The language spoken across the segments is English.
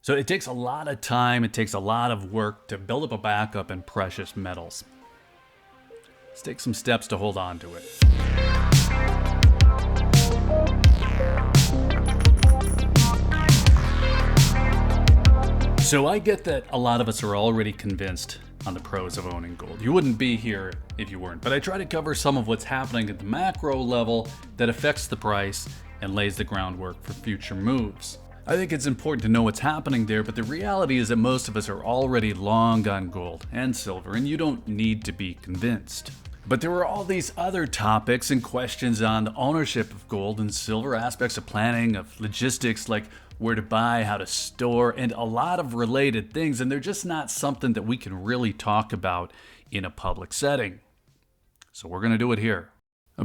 So it takes a lot of time, it takes a lot of work to build up a backup in precious metals. Let's take some steps to hold on to it. So I get that a lot of us are already convinced on the pros of owning gold. You wouldn't be here if you weren't, but I try to cover some of what's happening at the macro level that affects the price and lays the groundwork for future moves. I think it's important to know what's happening there, but the reality is that most of us are already long on gold and silver, and you don't need to be convinced. But there are all these other topics and questions on the ownership of gold and silver, aspects of planning, of logistics, like where to buy, how to store, and a lot of related things, and they're just not something that we can really talk about in a public setting. So we're going to do it here.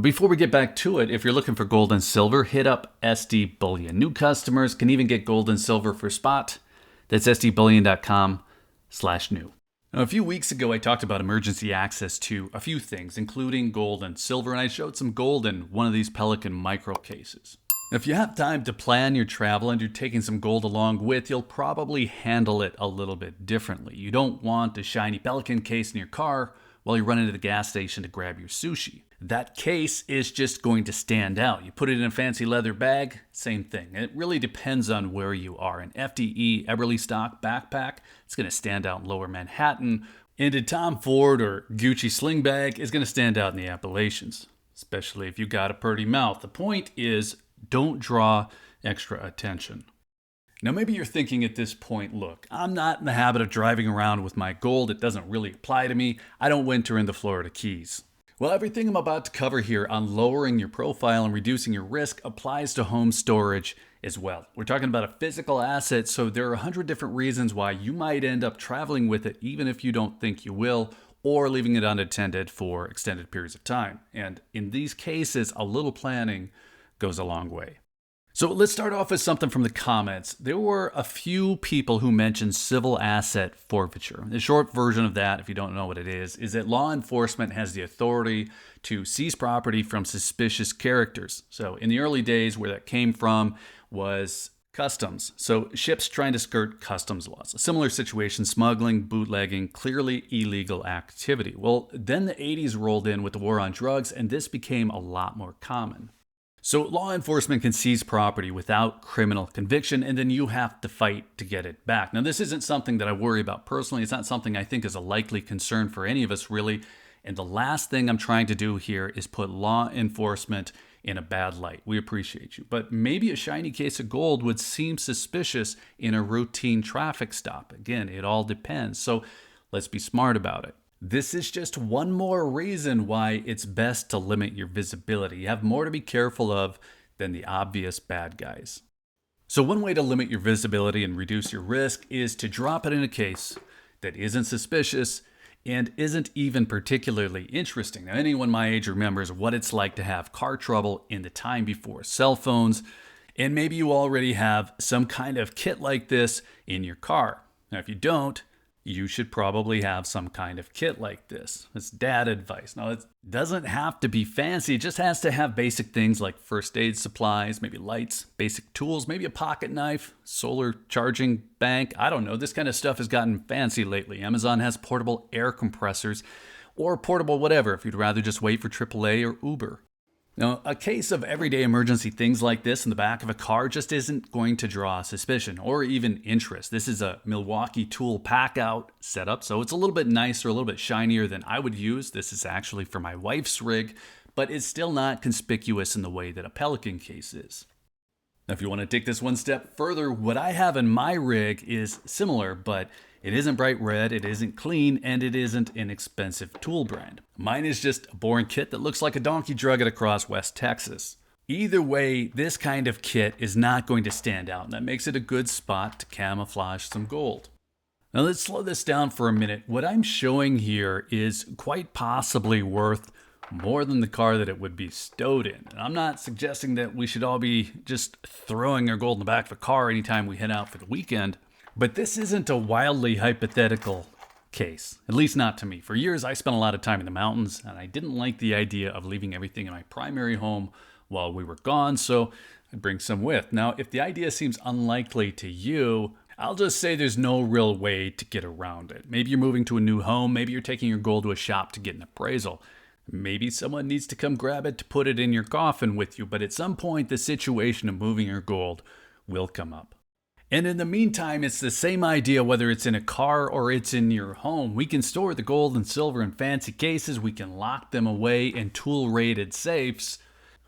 Before we get back to it, if you're looking for gold and silver, hit up SD Bullion. New customers can even get gold and silver for spot. That's sdbullion.com/new. Now, a few weeks ago, I talked about emergency access to a few things, including gold and silver, and I showed some gold in one of these Pelican micro cases. Now, if you have time to plan your travel and you're taking some gold along with, you'll probably handle it a little bit differently. You don't want a shiny Pelican case in your car while you run into the gas station to grab your sushi. That case is just going to stand out. You put it in a fancy leather bag, same thing. It really depends on where you are. An FDE Eberly stock backpack, it's going to stand out in lower Manhattan. And a Tom Ford or Gucci sling bag is going to stand out in the Appalachians, especially if you got a purty mouth. The point is, don't draw extra attention. Now, maybe you're thinking at this point, look, I'm not in the habit of driving around with my gold. It doesn't really apply to me. I don't winter in the Florida Keys. Well, everything I'm about to cover here on lowering your profile and reducing your risk applies to home storage as well. We're talking about a physical asset, so there are 100 different reasons why you might end up traveling with it even if you don't think you will, or leaving it unattended for extended periods of time. And in these cases, a little planning goes a long way. So let's start off with something from the comments. There were a few people who mentioned civil asset forfeiture. The short version of that, if you don't know what it is that law enforcement has the authority to seize property from suspicious characters. So in the early days, where that came from was customs. So ships trying to skirt customs laws. A similar situation, smuggling, bootlegging, clearly illegal activity. Well, then the 80s rolled in with the war on drugs, and this became a lot more common. So law enforcement can seize property without criminal conviction, and then you have to fight to get it back. Now, this isn't something that I worry about personally. It's not something I think is a likely concern for any of us, really. And the last thing I'm trying to do here is put law enforcement in a bad light. We appreciate you. But maybe a shiny case of gold would seem suspicious in a routine traffic stop. Again, it all depends. So let's be smart about it. This is just one more reason why it's best to limit your visibility. You have more to be careful of than the obvious bad guys. So one way to limit your visibility and reduce your risk is to drop it in a case that isn't suspicious and isn't even particularly interesting. Now, anyone my age remembers what it's like to have car trouble in the time before cell phones, and maybe you already have some kind of kit like this in your car. Now, if you don't, you should probably have some kind of kit like this. It's dad advice. Now, it doesn't have to be fancy. It just has to have basic things like first aid supplies, maybe lights, basic tools, maybe a pocket knife, solar charging bank. I don't know. This kind of stuff has gotten fancy lately. Amazon has portable air compressors or portable whatever if you'd rather just wait for AAA or Uber. Now, a case of everyday emergency things like this in the back of a car just isn't going to draw suspicion or even interest. This is a Milwaukee tool Packout setup, so it's a little bit nicer, a little bit shinier than I would use. This is actually for my wife's rig, but it's still not conspicuous in the way that a Pelican case is. Now, if you want to take this one step further, what I have in my rig is similar, but it isn't bright red, it isn't clean, and it isn't an expensive tool brand. Mine is just a boring kit that looks like a donkey drug it across West Texas. Either way, this kind of kit is not going to stand out, and that makes it a good spot to camouflage some gold. Now let's slow this down for a minute. What I'm showing here is quite possibly worth more than the car that it would be stowed in. And I'm not suggesting that we should all be just throwing our gold in the back of a car anytime we head out for the weekend. But this isn't a wildly hypothetical case, at least not to me. For years, I spent a lot of time in the mountains, and I didn't like the idea of leaving everything in my primary home while we were gone, so I'd bring some with. Now, if the idea seems unlikely to you, I'll just say there's no real way to get around it. Maybe you're moving to a new home, maybe you're taking your gold to a shop to get an appraisal. Maybe someone needs to come grab it to put it in your coffin with you, but at some point the situation of moving your gold will come up. And in the meantime, it's the same idea whether it's in a car or it's in your home. We can store the gold and silver in fancy cases, we can lock them away in tool-rated safes,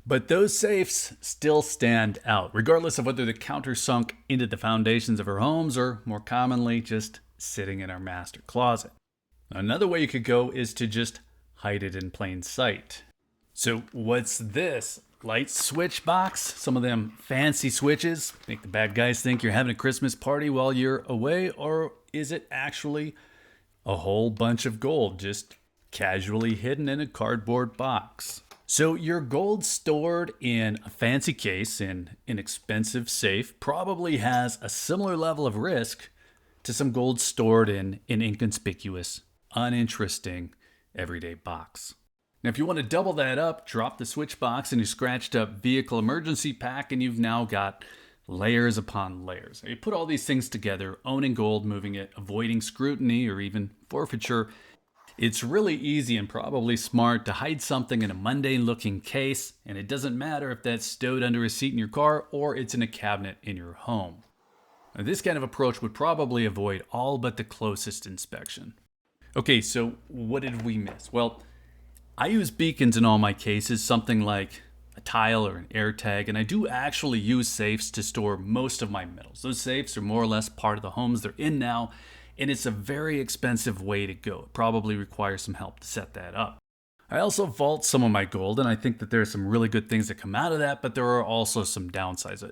but those safes still stand out, regardless of whether the counter sunk into the foundations of our homes or, more commonly, just sitting in our master closet. Another way you could go is to just hide it in plain sight. So what's this? Light switch box? Some of them fancy switches make the bad guys think you're having a Christmas party while you're away, or is it actually a whole bunch of gold just casually hidden in a cardboard box? So your gold stored in a fancy case in an expensive safe probably has a similar level of risk to some gold stored in an inconspicuous, uninteresting, everyday box. Now, if you want to double that up, drop the switch box in your scratched up vehicle emergency pack, and you've now got layers upon layers. Now, you put all these things together, owning gold, moving it, avoiding scrutiny or even forfeiture. It's really easy and probably smart to hide something in a mundane looking case, and it doesn't matter if that's stowed under a seat in your car or it's in a cabinet in your home. Now, this kind of approach would probably avoid all but the closest inspection. Okay, so what did we miss? Well, I use beacons in all my cases, something like a tile or an air tag, and I do actually use safes to store most of my metals. Those safes are more or less part of the homes they're in now, and it's a very expensive way to go. It probably requires some help to set that up. I also vault some of my gold, and I think that there are some really good things that come out of that, but there are also some downsides.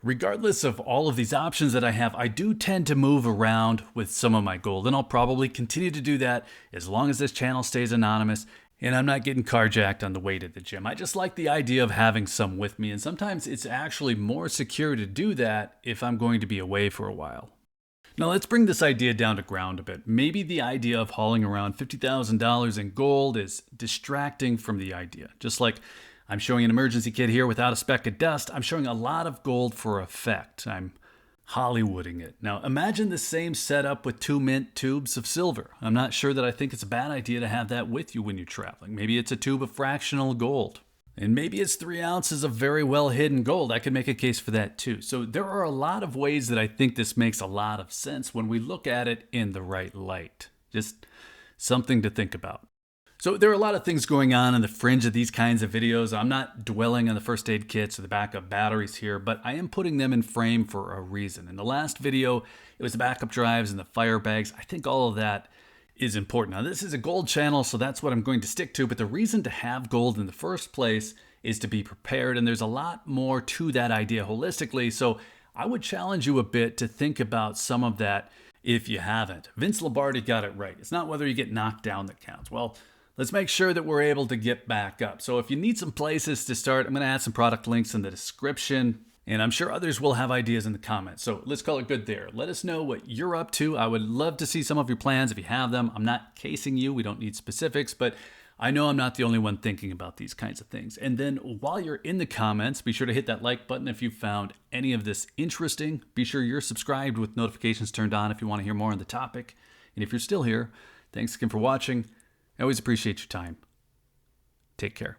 Regardless of all of these options that I have, I do tend to move around with some of my gold, and I'll probably continue to do that as long as this channel stays anonymous and I'm not getting carjacked on the way to the gym. I just like the idea of having some with me, and sometimes it's actually more secure to do that if I'm going to be away for a while. Now let's bring this idea down to ground a bit. Maybe the idea of hauling around $50,000 in gold is distracting from the idea. Just like I'm showing an emergency kit here without a speck of dust, I'm showing a lot of gold for effect. I'm Hollywooding it. Now imagine the same setup with 2 mint tubes of silver. I'm not sure that I think it's a bad idea to have that with you when you're traveling. Maybe it's a tube of fractional gold. And maybe it's 3 ounces of very well hidden gold. I could make a case for that too. So there are a lot of ways that I think this makes a lot of sense when we look at it in the right light. Just something to think about. So there are a lot of things going on in the fringe of these kinds of videos. I'm not dwelling on the first aid kits or the backup batteries here, but I am putting them in frame for a reason. In the last video, it was the backup drives and the fire bags. I think all of that is important. Now this is a gold channel, so that's what I'm going to stick to, but the reason to have gold in the first place is to be prepared, and there's a lot more to that idea holistically, so I would challenge you a bit to think about some of that if you haven't. Vince Lombardi got it right. It's not whether you get knocked down that counts. Well, let's make sure that we're able to get back up. So if you need some places to start, I'm going to add some product links in the description, and I'm sure others will have ideas in the comments. So let's call it good there. Let us know what you're up to. I would love to see some of your plans if you have them. I'm not casing you. We don't need specifics, but I know I'm not the only one thinking about these kinds of things. And then while you're in the comments, be sure to hit that like button if you found any of this interesting. Be sure you're subscribed with notifications turned on if you want to hear more on the topic. And if you're still here, thanks again for watching. I always appreciate your time. Take care.